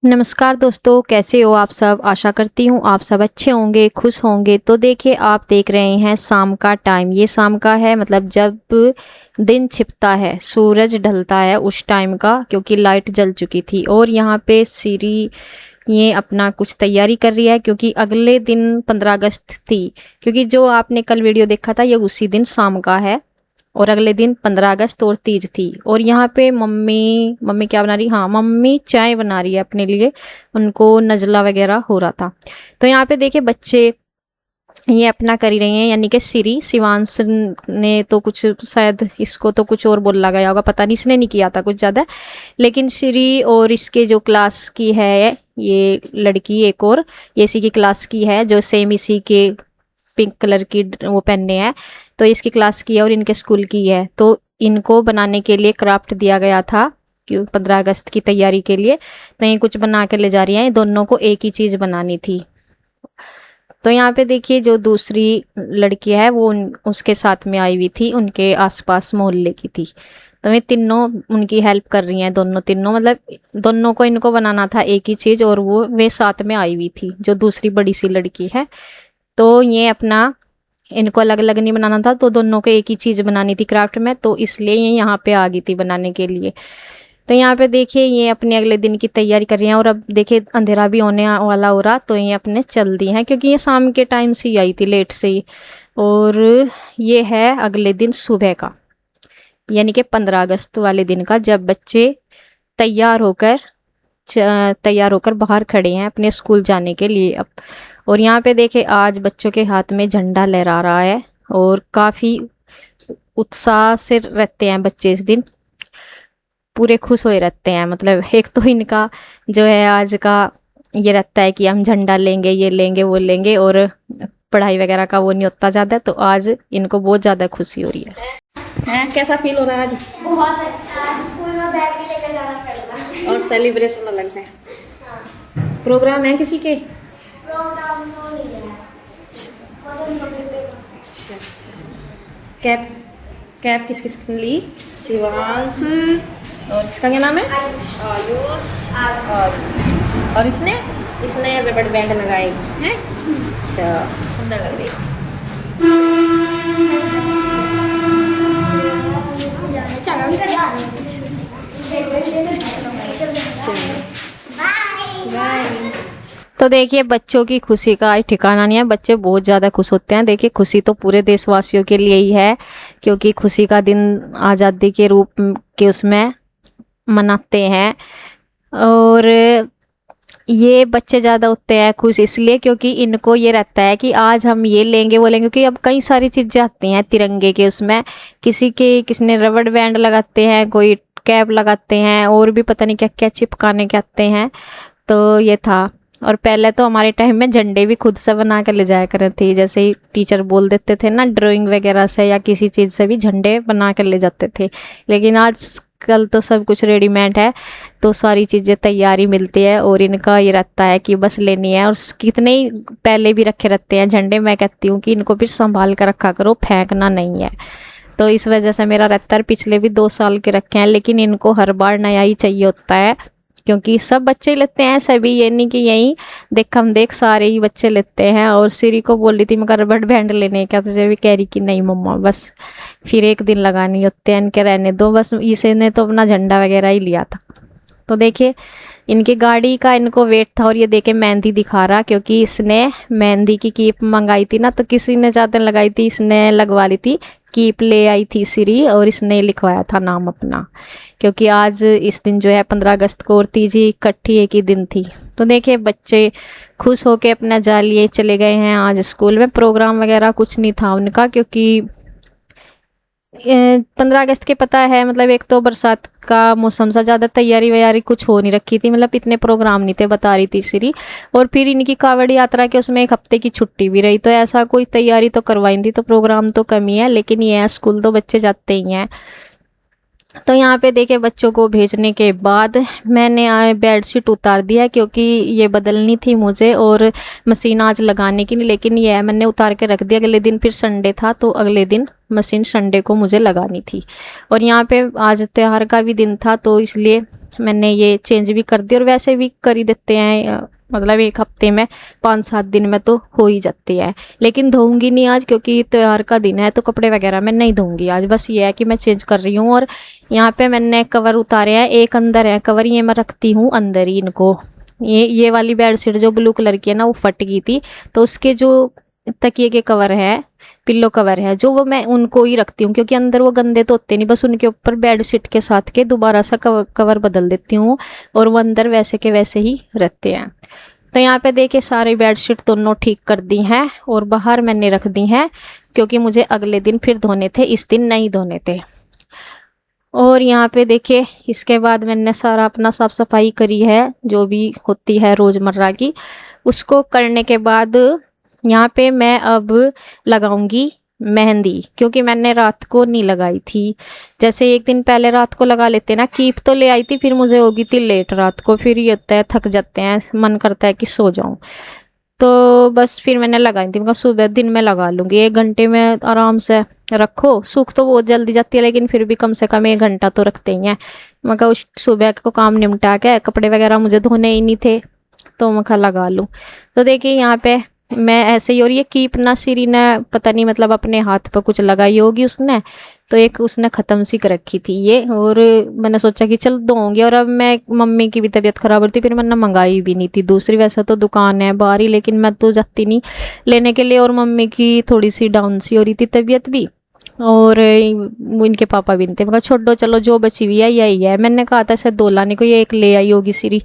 नमस्कार दोस्तों, कैसे हो आप सब। आशा करती हूँ आप सब अच्छे होंगे, खुश होंगे। तो देखिए, आप देख रहे हैं शाम का टाइम। ये शाम का है, मतलब जब दिन छिपता है, सूरज ढलता है उस टाइम का, क्योंकि लाइट जल चुकी थी। और यहाँ पे सीरी ये अपना कुछ तैयारी कर रही है, क्योंकि अगले दिन 15 अगस्त थी। क्योंकि जो आपने कल वीडियो देखा था, ये उसी दिन शाम का है। और अगले दिन 15 अगस्त और तीज थी। और यहाँ पे मम्मी मम्मी क्या बना रही, हाँ मम्मी चाय बना रही है अपने लिए। उनको नज़ला वगैरह हो रहा था। तो यहाँ पे देखिए बच्चे ये अपना कर ही रहे हैं, यानी कि सिरी शिवांश ने तो कुछ, शायद इसको तो कुछ और बोला गया होगा, पता नहीं, इसने नहीं किया था कुछ ज़्यादा। लेकिन सिरी और इसके जो क्लास की है ये लड़की, एक और ये इसी की क्लास की है, जो सेम इसी के पिंक कलर की वो पहनने हैं। तो इसकी क्लास की है और इनके स्कूल की है। तो इनको बनाने के लिए क्राफ्ट दिया गया था, क्यों 15 अगस्त की तैयारी के लिए। तो ये कुछ बना के ले जा रही हैं, दोनों को एक ही चीज़ बनानी थी। तो यहाँ पे देखिए, जो दूसरी लड़की है वो उसके साथ में आई हुई थी, उनके आसपास मोहल्ले की थी। तो ये तीनों उनकी हेल्प कर रही हैं, दोनों तीनों, मतलब दोनों को इनको बनाना था एक ही चीज़, और वो वे साथ में आई हुई थी, जो दूसरी बड़ी सी लड़की है। तो ये अपना, इनको अलग अलग नहीं बनाना था, तो दोनों को एक ही चीज़ बनानी थी क्राफ्ट में। तो इसलिए ये यहाँ पे आ गई थी बनाने के लिए। तो यहाँ पे देखिए ये अपने अगले दिन की तैयारी कर रही हैं। और अब देखिए अंधेरा भी होने वाला हो रहा, तो ये अपने चल दी हैं, क्योंकि ये शाम के टाइम से ही आई थी, लेट से ही। और ये है अगले दिन सुबह का, यानी कि 15 अगस्त वाले दिन का, जब बच्चे तैयार होकर तैयार होकर बाहर खड़े हैं अपने स्कूल जाने के लिए अब। और यहाँ पे देखे आज बच्चों के हाथ में झंडा लहरा रहा है, और काफ़ी उत्साह से रहते हैं बच्चे इस दिन, पूरे खुश होए रहते हैं। मतलब एक तो इनका जो है आज का ये रहता है कि हम झंडा लेंगे, ये लेंगे, वो लेंगे, और पढ़ाई वगैरह का वो नहीं होता ज़्यादा। तो आज इनको बहुत ज़्यादा खुशी हो रही है। कैसा फील हो रहा है आज? बहुत अच्छा। स्कूल में बैग भी लेकर जाना पड़ेगा। और सेलिब्रेशन अलग से। प्रोग्राम है किसी के? प्रोग्राम तो नहीं है। अच्छा। कैप कैप किस किस ने ली? शिवांश, और इसका क्या नाम है? आयुष। और इसने रबड़ बैंड लगाए हैं। अच्छा, सुंदर लग रही है। तो देखिए बच्चों की खुशी का ठिकाना नहीं है, बच्चे बहुत ज़्यादा खुश होते हैं। देखिए खुशी तो पूरे देशवासियों के लिए ही है, क्योंकि खुशी का दिन आज़ादी के रूप के उसमें मनाते हैं। और ये बच्चे ज़्यादा होते हैं खुश इसलिए क्योंकि इनको ये रहता है कि आज हम ये लेंगे, वो लेंगे। क्योंकि अब कई सारी चीज़ें आती हैं तिरंगे के उसमें, किसी ने रबड़ बैंड लगाते हैं, कोई कैप लगाते हैं, और भी पता नहीं क्या क्या चिपकाने के आते हैं। तो ये था। और पहले तो हमारे टाइम में झंडे भी खुद से बना कर ले जाया करते थे, जैसे ही टीचर बोल देते थे ना, ड्राइंग वगैरह से या किसी चीज़ से भी झंडे बना कर ले जाते थे। लेकिन आजकल तो सब कुछ रेडीमेड है, तो सारी चीज़ें तैयारी मिलती है, और इनका ये रहता है कि बस लेनी है। और कितने ही पहले भी रखे रहते हैं झंडे। मैं कहती हूँ कि इनको फिर संभाल कर रखा करो, फेंकना नहीं है। तो इस वजह से मेरा रहता है, पिछले भी 2 साल के रखे हैं, लेकिन इनको हर बार नया ही चाहिए होता है, क्योंकि सब बच्चे लेते हैं। सभी, ये नहीं कि यही हम देख सारे ही बच्चे लेते हैं। और सिरी को बोल रही थी मैं रबड़ बैंड लेने का, तो भी कह रही कि नहीं मम्मा, बस फिर एक दिन लगानी होते हैं, इनके रहने दो बस। इसे ने तो अपना झंडा वगैरह ही लिया था। तो देखिए इनकी गाड़ी का इनको वेट था। और ये देखे मेहंदी दिखा रहा, क्योंकि इसने मेहंदी की कीप मंगाई थी ना, तो किसी ने ज़्यादा लगाई थी, इसने लगवा ली थी। कीप ले आई थी सिरी, और इसने लिखवाया था नाम अपना, क्योंकि आज इस दिन जो है 15 अगस्त को और तीजी इकट्ठी एक ही दिन थी। तो देखिए बच्चे खुश होके अपना जा लिए चले गए हैं। आज स्कूल में प्रोग्राम वगैरह कुछ नहीं था उनका, क्योंकि 15 अगस्त के पता है, मतलब एक तो बरसात का मौसम सा, ज़्यादा तैयारी वैयारी कुछ हो नहीं रखी थी, मतलब इतने प्रोग्राम नहीं थे, बता रही थी सिरी। और फिर इनकी कावड़ यात्रा के उसमें 1 हफ्ते की छुट्टी भी रही, तो ऐसा कोई तैयारी तो करवाई थी, तो प्रोग्राम तो कम ही है। लेकिन ये है, स्कूल तो बच्चे जाते ही हैं। तो यहाँ पे देखे बच्चों को भेजने के बाद मैंने बेडशीट उतार दिया, क्योंकि ये बदलनी थी मुझे, और मशीन आज लगाने की नहीं। लेकिन ये है, मैंने उतार के रख दिया। अगले दिन फिर संडे था, तो अगले दिन मशीन संडे को मुझे लगानी थी। और यहाँ पे आज त्यौहार का भी दिन था, तो इसलिए मैंने ये चेंज भी कर दी, और वैसे भी कर ही देते हैं, मतलब एक हफ्ते में 5-7 दिन में तो हो ही जाती है। लेकिन धोऊंगी नहीं आज, क्योंकि त्योहार का दिन है तो कपड़े वगैरह मैं नहीं धोऊंगी आज। बस ये है कि मैं चेंज कर रही हूँ। और यहाँ पे मैंने कवर उतारे हैं, एक अंदर है कवर, ये मैं रखती हूँ अंदर ही इनको। ये वाली बेडशीट जो ब्लू कलर की है ना, वो फट गई थी, तो उसके जो तकिए के कवर है, पिल्लो कवर है जो, वो मैं उनको ही रखती हूँ, क्योंकि अंदर वो गंदे तो होते नहीं, बस उनके ऊपर बेडशीट के साथ के दोबारा सा कवर बदल देती हूँ, और वो अंदर वैसे के वैसे ही रहते हैं। तो यहाँ पे देखिए सारी बेडशीट दोनों ठीक कर दी हैं, और बाहर मैंने रख दी हैं, क्योंकि मुझे अगले दिन फिर धोने थे, इस दिन नहीं धोने थे। और यहाँ पे देखिए इसके बाद मैंने सारा अपना साफ सफाई करी है, जो भी होती है रोज़मर्रा की। उसको करने के बाद यहाँ पे मैं अब लगाऊंगी मेहंदी, क्योंकि मैंने रात को नहीं लगाई थी। जैसे एक दिन पहले रात को लगा लेते ना, कीप तो ले आई थी, फिर मुझे हो गई थी लेट रात को, फिर ये होता है थक जाते हैं, मन करता है कि सो जाऊं, तो बस फिर मैंने लगाई थी। मैं सुबह दिन में लगा लूँगी, 1 घंटे में आराम से रखो। सूख तो बहुत जल्दी जाती है, लेकिन फिर भी कम से कम 1 घंटा तो रखते ही हैं। मैं उस सुबह को काम निपटा के, कपड़े वगैरह मुझे धोने ही नहीं थे, तो मैं लगा लूँ। तो देखिए यहाँ पे मैं ऐसे ही, और ये कीप ना सिरी ने पता नहीं मतलब अपने हाथ पर कुछ लगाई होगी उसने, तो एक उसने ख़त्म सी कर रखी थी ये, और मैंने सोचा कि चल दूँगी। और अब मैं, मम्मी की भी तबीयत ख़राब होती, फिर मैंने मंगाई भी नहीं थी दूसरी। वैसे तो दुकान है बाहर ही, लेकिन मैं तो जाती नहीं लेने के लिए, और मम्मी की थोड़ी सी डाउन सी हो रही थी तबीयत भी, और इनके पापा भी नहीं थे। मैं कहा छोड़ दो, चलो जो बची हुई है यही है। मैंने कहा था इसे 2 लाने को, ये 1 ले आई होगी सिरी।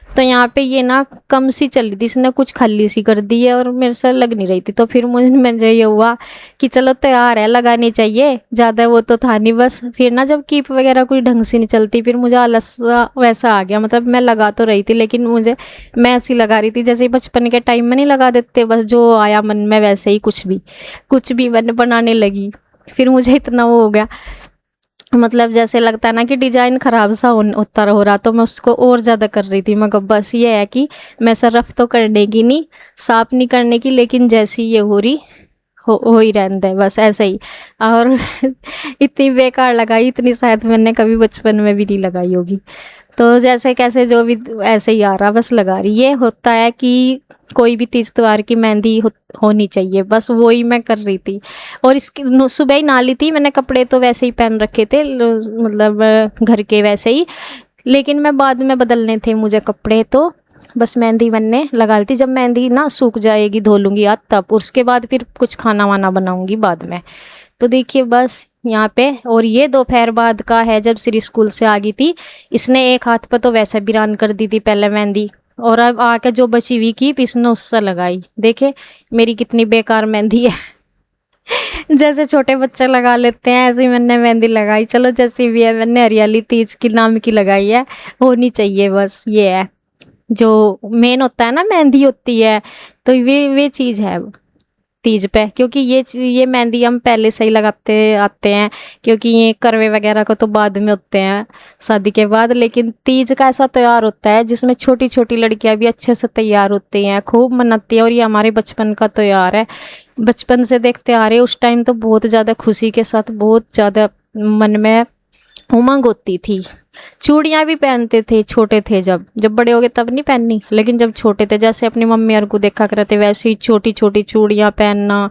तो यहाँ पे ये ना कम सी चल रही थी, इसने कुछ खाली सी कर दी है, और मेरे से लग नहीं रही थी। तो फिर मुझे ये हुआ कि चलो तैयार है, लगानी चाहिए, ज़्यादा वो तो था नहीं। बस फिर ना जब कीप वगैरह कोई ढंग से नहीं चलती, फिर मुझे आलस वैसा आ गया। मतलब मैं लगा तो रही थी, लेकिन मुझे, मैं ऐसी लगा रही थी जैसे बचपन के टाइम में नहीं लगा देते, बस जो आया मन में वैसे ही कुछ भी मैंने बनाने लगी। फिर मुझे इतना वो हो गया, मतलब जैसे लगता है ना कि डिजाइन खराब सा होता हो रहा, तो मैं उसको और ज़्यादा कर रही थी। मगर बस ये है कि मैं रफ तो करने की नहीं, साफ नहीं करने की, लेकिन जैसी ये हो रही हो ही रहने दे, बस ऐसे ही। और इतनी बेकार लगाई, इतनी शायद मैंने कभी बचपन में भी नहीं लगाई होगी। तो जैसे कैसे जो भी ऐसे ही आ रहा, बस लगा रही। ये होता है कि कोई भी तीज त्योहार की मेहंदी होनी चाहिए, बस वो ही मैं कर रही थी। और इसकी सुबह ही नहा ली थी मैंने, कपड़े तो वैसे ही पहन रखे थे, मतलब घर के वैसे ही, लेकिन मैं बाद में बदलने थे मुझे कपड़े, तो बस मेहंदी मैंने लगा ली थी। जब मेहंदी ना सूख जाएगी, धो लूँगी आज, तब उसके बाद फिर कुछ खाना वाना बनाऊँगी बाद में। तो देखिए बस यहाँ पे, और ये दोपहर बाद का है जब श्री स्कूल से आ गई थी। इसने एक हाथ पर तो वैसे बिरान कर दी थी पहले मेहंदी, और अब आके जो बची हुई की इसने उससे लगाई। देखे मेरी कितनी बेकार मेहंदी है। जैसे छोटे बच्चे लगा लेते हैं, ऐसे ही मैंने मेहंदी लगाई। चलो जैसी भी है, मैंने हरियाली तीज की नाम की लगाई है, होनी चाहिए, बस ये है जो मेन होता है ना, मेहंदी होती है। तो वे चीज़ है तीज पे, क्योंकि ये मेहंदी हम पहले से ही लगाते आते हैं, क्योंकि ये करवे वगैरह को तो बाद में होते हैं शादी के बाद। लेकिन तीज का ऐसा त्योहार होता है जिसमें छोटी छोटी लड़कियां भी अच्छे से तैयार होती हैं, खूब मनाती हैं, और ये हमारे बचपन का त्योहार है, बचपन से देखते आ रहे। उस टाइम तो बहुत ज़्यादा खुशी के साथ, बहुत ज़्यादा मन में उमंग होती थी। चूड़ियाँ भी पहनते थे छोटे थे, जब बड़े हो गए तब नहीं पहननी, लेकिन जब छोटे थे, जैसे अपनी मम्मी और को देखा करते वैसे ही छोटी छोटी चूड़ियाँ पहनना,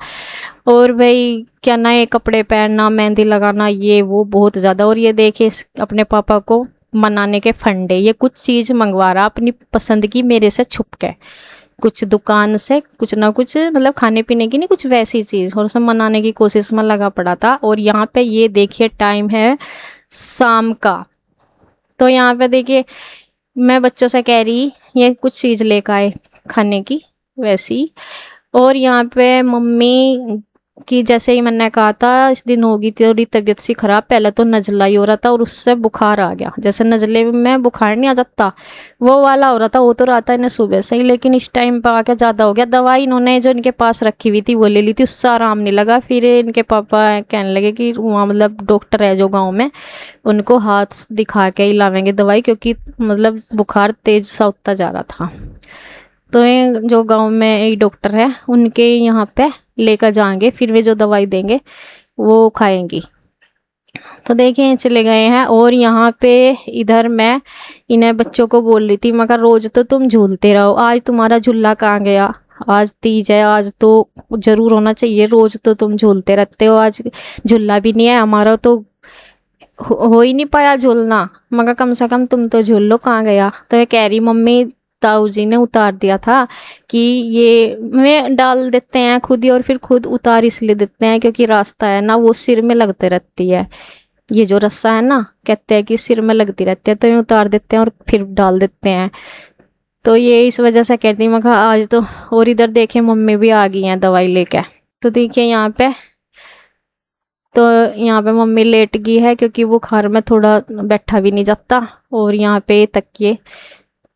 और भाई क्या नए कपड़े पहनना, मेहंदी लगाना, ये वो बहुत ज़्यादा। और ये देखिए अपने पापा को मनाने के फंडे, ये कुछ चीज़ मंगवा रहा अपनी पसंद की मेरे से छुप के, कुछ दुकान से कुछ ना कुछ, मतलब खाने पीने की नहीं, कुछ वैसी चीज़, और सब मनाने की कोशिश में लगा पड़ा था। और यहाँ पे ये देखिए टाइम है शाम का, तो यहाँ पे देखिए मैं बच्चों से कह रही ये कुछ चीज़ लेकर आए खाने की वैसी। और यहाँ पे मम्मी की, जैसे ही मैंने कहा था, इस दिन होगी थोड़ी तबीयत सी खराब। पहले तो नज़ला ही हो रहा था, और उससे बुखार आ गया। जैसे नज़ले में बुखार नहीं आ जाता, वो वाला हो रहा था। वो तो रहा था इन्हें सुबह से ही, लेकिन इस टाइम पर आके ज़्यादा हो गया। दवाई इन्होंने जो इनके पास रखी हुई थी वो ले ली थी, उससे आराम नहीं लगा। फिर इनके पापा कहने लगे कि वहाँ मतलब डॉक्टर है जो गाँव में, उनको हाथ दिखा के ही लावेंगे दवाई, क्योंकि मतलब बुखार तेज सा होता जा रहा था। तो ये जो गांव में एक डॉक्टर है, उनके यहाँ पे लेकर जाएंगे, फिर वे जो दवाई देंगे वो खाएंगी। तो देखें चले गए हैं। और यहाँ पे इधर मैं इन्हें बच्चों को बोल रही थी, मगर रोज तो तुम झूलते रहो, आज तुम्हारा झूला कहाँ गया, आज तीज है, आज तो जरूर होना चाहिए, रोज तो तुम झूलते रहते हो, आज झूला भी नहीं है हमारा, तो हो ही नहीं पाया झूलना, मगर कम से कम तुम तो झूल लो, कहाँ गया। तो ये कह रही मम्मी ताऊ जी ने उतार दिया था कि ये मैं डाल देते हैं खुद ही, और फिर खुद उतार इसलिए देते हैं क्योंकि रास्ता है ना वो सिर में लगते रहती है, ये जो रस्सा है ना कहते हैं कि सिर में लगती रहती है, तो ये उतार देते हैं और फिर डाल देते हैं। तो ये इस वजह से कहती मैं कहा आज तो। और इधर देखें मम्मी भी आ गई हैं दवाई लेके। तो देखिए यहाँ पे मम्मी लेट गई है क्योंकि बुखार में थोड़ा बैठा भी नहीं जाता, और यहाँ पे तकिए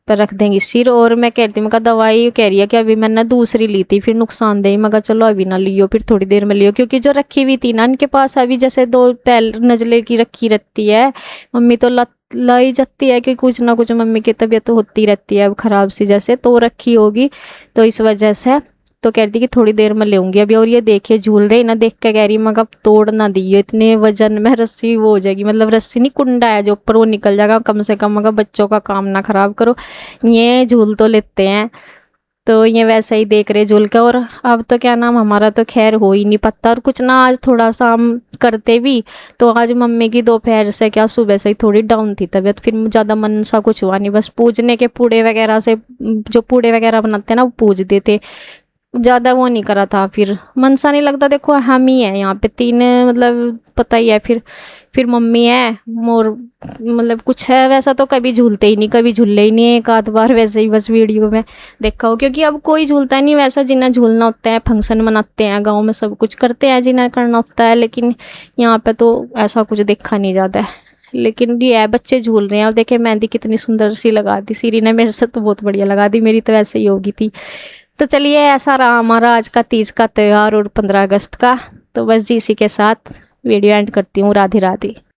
पर रख देंगी सिर। और मैं कहती मैं कहा दवाई कह रही है कि अभी मैंने दूसरी ली थी फिर नुकसानदेही, मगर चलो अभी ना लियो, फिर थोड़ी देर में लियो, क्योंकि जो रखी हुई थी ना इनके पास अभी जैसे 2 पहल नजले की रखी रहती है, मम्मी तो लाई जाती है कि कुछ ना कुछ मम्मी की तबीयत तो होती रहती है खराब सी, जैसे तो रखी होगी, तो इस वजह से तो कहती कि थोड़ी देर में लेऊंगी अभी। और ये देखिए झूल रही ना, देख के कह रही मगर तोड़ ना दिए, इतने वजन में रस्सी वो हो जाएगी, मतलब रस्सी नहीं कुंडा है जो ऊपर वो निकल जाएगा, कम से कम मगर बच्चों का काम ना खराब करो। ये झूल तो लेते हैं, तो ये वैसा ही देख रहे झूल के। और अब तो क्या नाम हमारा तो खैर हो ही नहीं पता, और कुछ ना आज थोड़ा सा हम करते भी, तो आज मम्मी की दोपहर से क्या सुबह से ही थोड़ी डाउन थी तबीयत, फिर ज़्यादा मन सा कुछ हुआ नहीं, बस पूजने के पूड़े वगैरह से, जो पूड़े वगैरह बनाते हैं ना वो पूजते थे, ज़्यादा वो नहीं करा था, फिर मन सा नहीं लगता। देखो हम ही है यहाँ पे 3, मतलब पता ही है, फिर मम्मी है मोर, मतलब कुछ है वैसा तो कभी झूलते ही नहीं, कभी झूले ही नहीं, एक आध बार वैसे ही बस वीडियो में देखा हो, क्योंकि अब कोई झूलता नहीं वैसा, जिन्हें झूलना होता है फंक्शन मनाते हैं गाँव में, सब कुछ करते हैं जिन्हें करना होता है, लेकिन यहाँ पे तो ऐसा कुछ देखा नहीं जाता है। लेकिन ये है बच्चे झूल रहे हैं। और देखे मेहंदी कितनी सुंदर सी लगा दी सीरी ने, मेरे से तो बहुत बढ़िया लगा दी, मेरी तो वैसे ही होगी थी। तो चलिए ऐसा रहा हमारा आज का तीज का त्यौहार और 15 अगस्त का। तो बस जी इसी के साथ वीडियो एंड करती हूँ। राधे राधे।